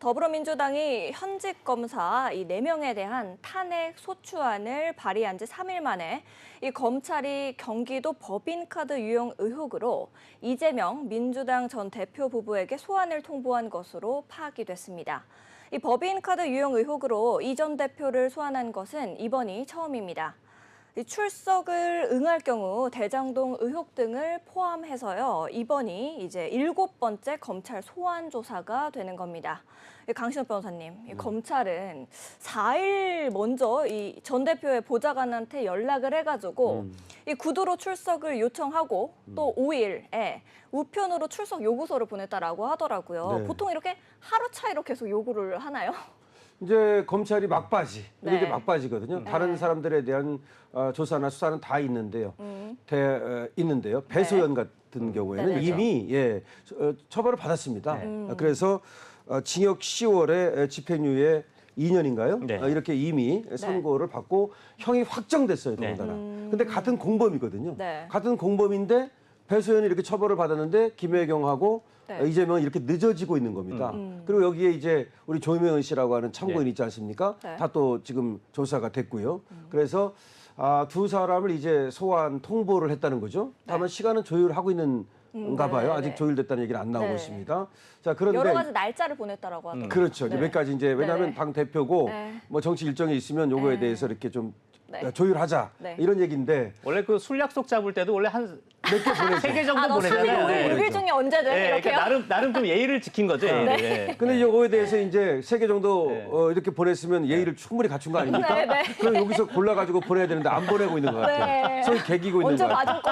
더불어민주당이 현직 검사 이 4명에 대한 탄핵 소추안을 발의한 지 3일 만에 이 검찰이 경기도 법인카드 유용 의혹으로 이재명 민주당 전 대표 부부에게 소환을 통보한 것으로 파악이 됐습니다. 이 법인카드 유용 의혹으로 이 전 대표를 소환한 것은 이번이 처음입니다. 출석을 응할 경우 대장동 의혹 등을 포함해서요. 이번이 이제 7번째 검찰 소환 조사가 되는 겁니다. 강신업 변호사님, 검찰은 4일 먼저 이 전 대표의 보좌관한테 연락을 해가지고 이 구두로 출석을 요청하고 또 5일에 우편으로 출석 요구서를 보냈다라고 하더라고요. 네. 보통 이렇게 하루 차이로 계속 요구를 하나요? 이제 검찰이 막바지, 네. 이게 막바지거든요. 다른 사람들에 대한 조사나 수사는 다 있는데요. 있는데요. 배소연 같은 경우에는 네네. 이미 처벌을 받았습니다. 그래서 징역 10월에 집행유예 2년인가요? 네. 이렇게 이미 선고를 받고 형이 확정됐어요, 더군다나. 근데 같은 공범이거든요. 네. 같은 공범인데 배소연이 이렇게 처벌을 받았는데 김혜경하고 이재명은 이렇게 늦어지고 있는 겁니다. 그리고 여기에 이제 우리 조명은 씨라고 하는 참고인 있지 않습니까? 네. 다 또 지금 조사가 됐고요. 그래서 두 사람을 이제 소환 통보를 했다는 거죠. 다만 시간은 조율하고 있는가 봐요. 아직 조율됐다는 얘기는 안 나오고 있습니다. 자, 그런데 여러 가지 날짜를 보냈다라고 하더라고요. 그렇죠. 이제 몇 가지 이제 왜냐하면 네네. 당 대표고 네. 뭐 정치 일정이 있으면 요거에 대해서 이렇게 좀 조율하자 네. 이런 얘기인데 원래 그 술 약속 잡을 때도 원래 한 몇 개 보내죠. 3개 정도 너 3일, 보내잖아요. 5일, 6일 중에 언제든 네, 이렇게요? 그러니까 나름 좀 예의를 지킨 거죠. 네. 근데 요거에 대해서 이제 3개 정도 이렇게 보냈으면 예의를 충분히 갖춘 거 아닙니까? 네, 네. 그럼 여기서 골라가지고 보내야 되는데 안 보내고 있는 것 같아요. 네. 손이 개기고 있는 언제 것 같아요. 맞을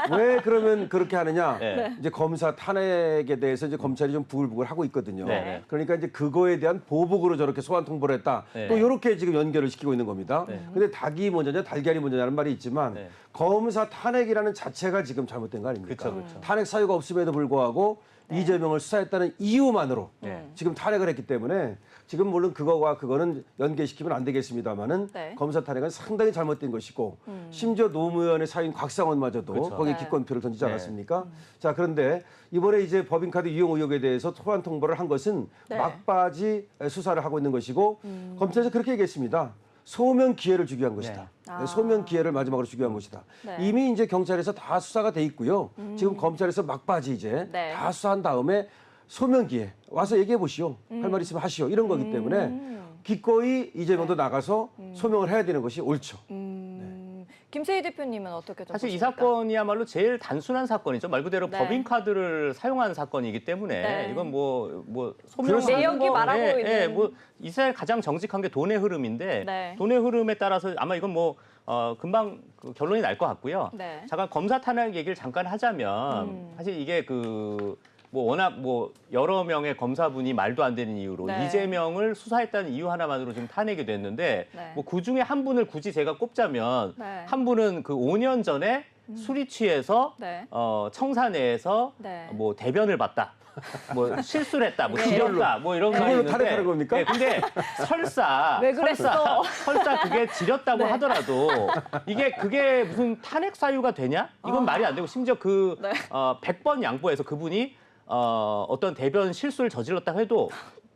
거야? 왜 그러면 그렇게 하느냐? 네. 이제 검사 탄핵에 대해서 이제 검찰이 좀 부글부글 하고 있거든요. 네. 그러니까 이제 그거에 대한 보복으로 저렇게 소환 통보를 했다. 네. 또 이렇게 지금 연결을 시키고 있는 겁니다. 네. 근데 닭이 먼저냐 달걀이 먼저냐는 말이 있지만 네. 검사 탄핵이라는 자체가 지금 잘못된 거 아닙니까? 그쵸, 그쵸. 탄핵 사유가 없음에도 불구하고 이재명을 수사했다는 이유만으로 지금 탄핵을 했기 때문에 지금 물론 그거와 그거는 연계시키면 안 되겠습니다만은 네. 검사 탄핵은 상당히 잘못된 것이고 심지어 노무현의 사인 곽상원마저도 그쵸. 거기에 네. 기권표를 던지지 네. 않았습니까? 자, 그런데 이번에 이제 법인카드 유용 의혹에 대해서 소환 통보를 한 것은 네. 막바지 수사를 하고 있는 것이고 검찰에서 그렇게 얘기했습니다. 소명 기회를 주기 위한 것이다. 아. 소명 기회를 마지막으로 주기 위한 것이다. 네. 이미 이제 경찰에서 다 수사가 돼 있고요. 지금 검찰에서 막바지 이제 네. 다 수사한 다음에 소명 기회 와서 얘기해 보시오. 할 말 있으면 하시오. 이런 거기 때문에 기꺼이 이재명도 나가서 소명을 해야 되는 것이 옳죠. 김세희 대표님은 어떻게 좀 사실 이 보십니까? 사건이야말로 제일 단순한 사건이죠. 말 그대로 네. 법인카드를 사용한 사건이기 때문에 네. 이건 뭐 그렇습니다. 내역이 말하고 있는. 뭐 이스라엘 가장 정직한 게 돈의 흐름인데 네. 돈의 흐름에 따라서 아마 이건 금방 그 결론이 날 것 같고요. 네. 잠깐 검사 탄핵 얘기를 잠깐 하자면 사실 이게 워낙 여러 명의 검사분이 말도 안 되는 이유로 네. 이재명을 수사했다는 이유 하나만으로 지금 탄핵이 됐는데 네. 그 중에 한 분을 굳이 제가 꼽자면 네. 한 분은 그 5년 전에 술이 취해서 네. 청사내에서 네. 대변을 봤다. 실수를 했다, 네. 지렸다, 이런 거 그걸로 있는데. 탄핵하는 겁니까? 네, 근데 설사 왜 그랬어? 설사 그게 지렸다고 네. 하더라도 그게 무슨 탄핵 사유가 되냐? 이건 말이 안 되고 심지어 네. 100번 양보해서 그분이 어떤 대변 실수를 저질렀다고 해도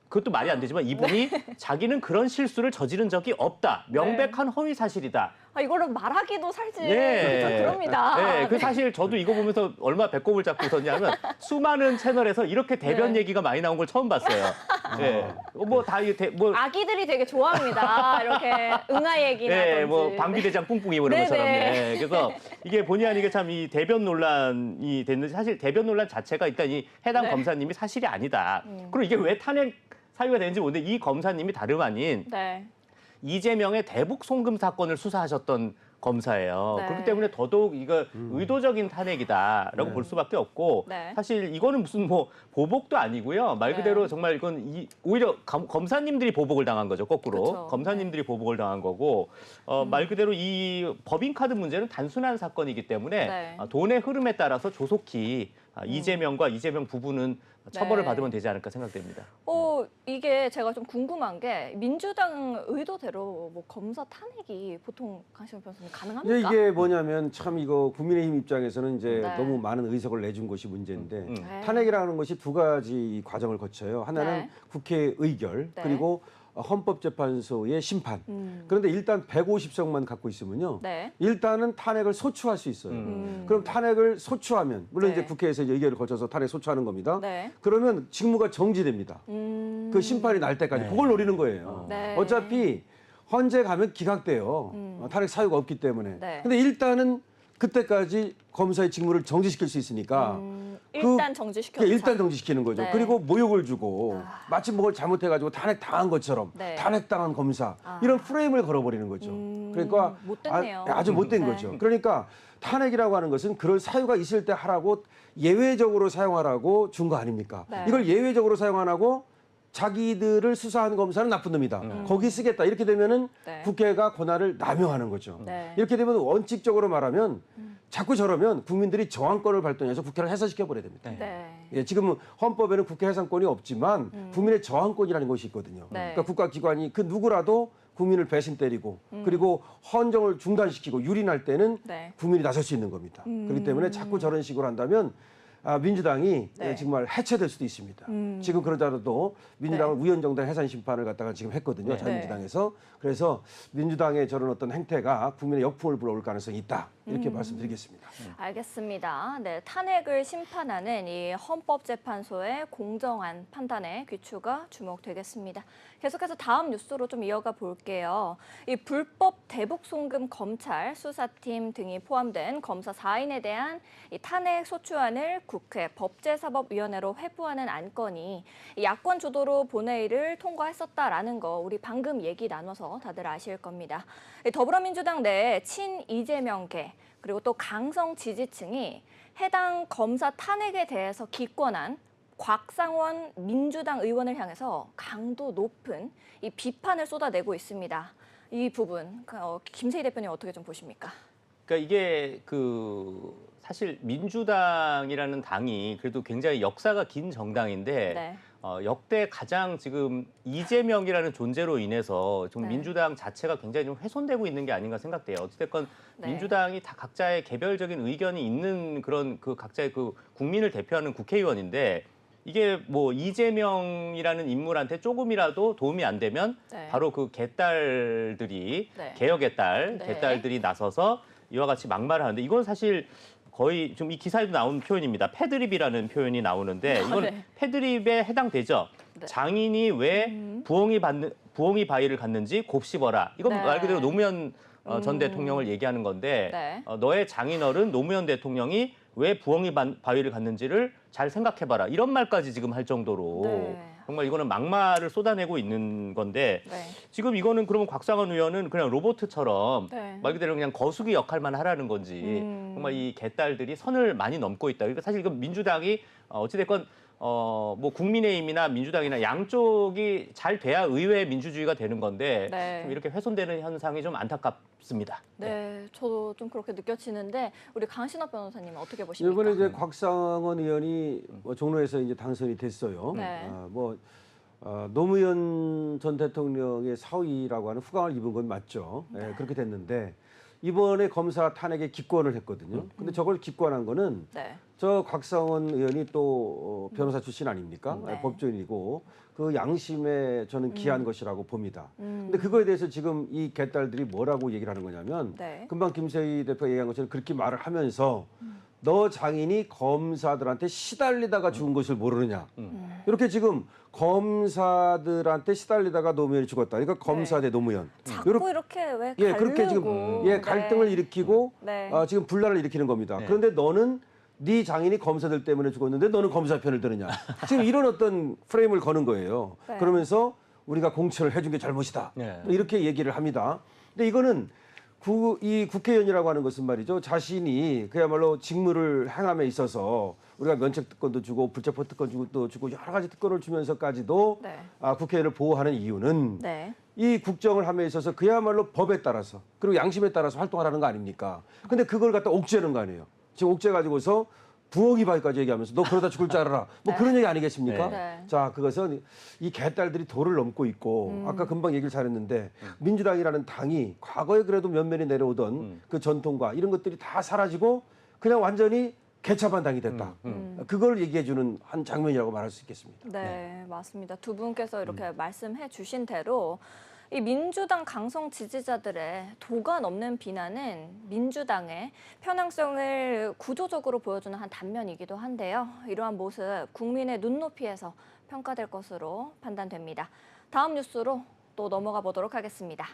그것도 말이 안 되지만 이분이 자기는 그런 실수를 저지른 적이 없다. 명백한 허위 사실이다. 이거를 말하기도 사실 네. 그럽니다. 네, 그 사실 저도 이거 보면서 얼마 배꼽을 잡고 있었냐면 수많은 채널에서 이렇게 대변 네. 얘기가 많이 나온 걸 처음 봤어요. 네. 아기들이 되게 좋아합니다. 이렇게 응아 얘기나든지. 방비대장 뿡뿡이 이런 네네. 것처럼. 네. 그래서 이게 본의 아니게 참 이 대변 논란이 됐는데 사실 대변 논란 자체가 일단 이 해당 네. 검사님이 사실이 아니다. 그리고 이게 왜 탄핵 사유가 되는지 모르는데 이 검사님이 다름 아닌 네. 이재명의 대북 송금 사건을 수사하셨던 검사예요. 네. 그렇기 때문에 더더욱 이거 의도적인 탄핵이다라고 볼 수밖에 없고 네. 사실 이거는 무슨 보복도 아니고요. 말 그대로 네. 정말 이건 오히려 검사님들이 보복을 당한 거죠. 거꾸로 그쵸. 검사님들이 보복을 당한 거고 말 그대로 이 법인카드 문제는 단순한 사건이기 때문에 네. 돈의 흐름에 따라서 조속히 이재명과 이재명 부부는 처벌을 네. 받으면 되지 않을까 생각됩니다. 이게 제가 좀 궁금한 게 민주당 의도대로 뭐 검사 탄핵이 보통 강신호 변호사님 가능합니까? 이게 뭐냐면 참 이거 국민의힘 입장에서는 이제 네. 너무 많은 의석을 내준 것이 문제인데 네. 탄핵이라는 것이 두 가지 과정을 거쳐요. 하나는 네. 국회 의결 네. 그리고 헌법재판소의 심판. 그런데 일단 150석만 갖고 있으면요. 네. 일단은 탄핵을 소추할 수 있어요. 음. 그럼 탄핵을 소추하면 물론 네. 이제 국회에서 이제 의결을 거쳐서 탄핵 소추하는 겁니다. 네. 그러면 직무가 정지됩니다. 그 심판이 날 때까지 네. 그걸 노리는 거예요. 네. 어차피 헌재 가면 기각돼요. 탄핵 사유가 없기 때문에. 네. 근데 일단은 그때까지 검사의 직무를 정지시킬 수 있으니까 일단 정지시켜. 일단 정지시키는 거죠. 네. 그리고 모욕을 주고 마치 뭘 잘못해가지고 탄핵 당한 것처럼 네. 탄핵 당한 검사 이런 프레임을 걸어버리는 거죠. 그러니까 못됐네요. 아주 못된 네. 거죠. 그러니까 탄핵이라고 하는 것은 그럴 사유가 있을 때 하라고 예외적으로 사용하라고 준 거 아닙니까? 네. 이걸 예외적으로 사용 안 하고 자기들을 수사한 검사는 나쁜 놈이다. 거기 쓰겠다. 이렇게 되면은 네. 국회가 권한을 남용하는 거죠. 네. 이렇게 되면 원칙적으로 말하면 자꾸 저러면 국민들이 저항권을 발동해서 국회를 해산시켜 버려야 됩니다. 네. 예, 지금 헌법에는 국회 해산권이 없지만 국민의 저항권이라는 것이 있거든요. 네. 그러니까 국가기관이 그 누구라도 국민을 배신 때리고 그리고 헌정을 중단시키고 유린할 때는 네. 국민이 나설 수 있는 겁니다. 그렇기 때문에 자꾸 저런 식으로 한다면 민주당이 네. 정말 해체될 수도 있습니다. 지금 그러자도 민주당은 우연정당 해산 심판을 갖다가 지금 했거든요. 네. 자유민주당에서. 그래서 민주당의 저런 어떤 행태가 국민의 역풍을 불어올 가능성이 있다. 이렇게 말씀드리겠습니다. 알겠습니다. 네, 탄핵을 심판하는 이 헌법재판소의 공정한 판단에 귀추가 주목되겠습니다. 계속해서 다음 뉴스로 좀 이어가 볼게요. 이 불법 대북 송금 검찰 수사팀 등이 포함된 검사 4인에 대한 이 탄핵 소추안을 국회 법제사법위원회로 회부하는 안건이 야권 주도로 본회의를 통과했었다라는 거 우리 방금 얘기 나눠서 다들 아실 겁니다. 더불어민주당 내 친 이재명계 그리고 또 강성 지지층이 해당 검사 탄핵에 대해서 기권한 곽상원 민주당 의원을 향해서 강도 높은 이 비판을 쏟아내고 있습니다. 이 부분 김세희 대표님 어떻게 좀 보십니까? 그러니까 이게 사실 민주당이라는 당이 그래도 굉장히 역사가 긴 정당인데 네. 역대 가장 지금 이재명이라는 존재로 인해서 좀 네. 민주당 자체가 굉장히 좀 훼손되고 있는 게 아닌가 생각돼요. 어찌됐건 네. 민주당이 다 각자의 개별적인 의견이 있는 그런 각자의 국민을 대표하는 국회의원인데 이게 뭐 이재명이라는 인물한테 조금이라도 도움이 안 되면 네. 바로 그 개딸들이 네. 개혁의 딸, 네. 개딸들이 나서서 이와 같이 막말을 하는데 이건 사실 거의 좀 이 기사에도 나온 표현입니다. 패드립이라는 표현이 나오는데 이건 네. 패드립에 해당되죠. 네. 장인이 왜 부엉이 바위를 갖는지 곱씹어라. 이건 네. 말 그대로 노무현 전 대통령을 얘기하는 건데 네. 너의 장인어른 노무현 대통령이 왜 부엉이 바위를 갖는지를 잘 생각해봐라. 이런 말까지 지금 할 정도로 네. 정말 이거는 막말을 쏟아내고 있는 건데 네. 지금 이거는 그러면 곽상원 의원은 그냥 로봇처럼 네. 말 그대로 그냥 거수기 역할만 하라는 건지 정말 이 개딸들이 선을 많이 넘고 있다. 그러니까 사실 이건 민주당이 어찌됐건 뭐 국민의힘이나 민주당이나 양쪽이 잘 돼야 의회 민주주의가 되는 건데 네. 좀 이렇게 훼손되는 현상이 좀 안타깝습니다. 네, 저도 좀 그렇게 느껴지는데 우리 강신업 변호사님 어떻게 보십니까? 이번에 이제 곽상원 의원이 종로에서 이제 당선이 됐어요. 네. 노무현 전 대통령의 사위라고 하는 후광을 입은 건 맞죠. 네, 그렇게 됐는데 이번에 검사 탄핵에 기권을 했거든요. 근데 저걸 기권한 거는 네. 저 곽상원 의원이 또 변호사 출신 아닙니까? 네. 법조인이고 그 양심에 저는 기한 것이라고 봅니다. 근데 그거에 대해서 지금 이 개딸들이 뭐라고 얘기를 하는 거냐면 네. 금방 김세희 대표가 얘기한 것처럼 그렇게 말을 하면서 너 장인이 검사들한테 시달리다가 죽은 것을 모르느냐. 이렇게 지금 검사들한테 시달리다가 노무현이 죽었다. 그러니까 검사 대 노무현. 자꾸 이렇게 왜 예, 그렇게 지금 가르고. 갈등을 네. 일으키고 네. 지금 분란을 일으키는 겁니다. 네. 그런데 너는 네 장인이 검사들 때문에 죽었는데 너는 검사 편을 드느냐. 지금 이런 어떤 프레임을 거는 거예요. 네. 그러면서 우리가 공천을 해준 게 잘못이다. 네. 또 이렇게 얘기를 합니다. 근데 이거는 이 국회의원이라고 하는 것은 말이죠. 자신이 그야말로 직무를 행함에 있어서 우리가 면책 특권도 주고 불체포 특권도 주고 여러 가지 특권을 주면서까지도 네. 국회의원을 보호하는 이유는 네. 이 국정을 함에 있어서 그야말로 법에 따라서 그리고 양심에 따라서 활동하라는 거 아닙니까? 근데 그걸 갖다 옥죄는 거 아니에요. 지금 옥죄 가지고서 부엌이 바위까지 얘기하면서 너 그러다 죽을 줄 알아라. 뭐 그런 얘기 아니겠습니까? 네. 자, 그것은 이 개딸들이 도를 넘고 있고 아까 금방 얘기를 잘했는데 민주당이라는 당이 과거에 그래도 면면이 내려오던 그 전통과 이런 것들이 다 사라지고 그냥 완전히 개차반 당이 됐다. 그걸 얘기해주는 한 장면이라고 말할 수 있겠습니다. 네, 맞습니다. 두 분께서 이렇게 말씀해 주신 대로 이 민주당 강성 지지자들의 도가 넘는 비난은 민주당의 편향성을 구조적으로 보여주는 한 단면이기도 한데요. 이러한 모습 국민의 눈높이에서 평가될 것으로 판단됩니다. 다음 뉴스로 또 넘어가 보도록 하겠습니다.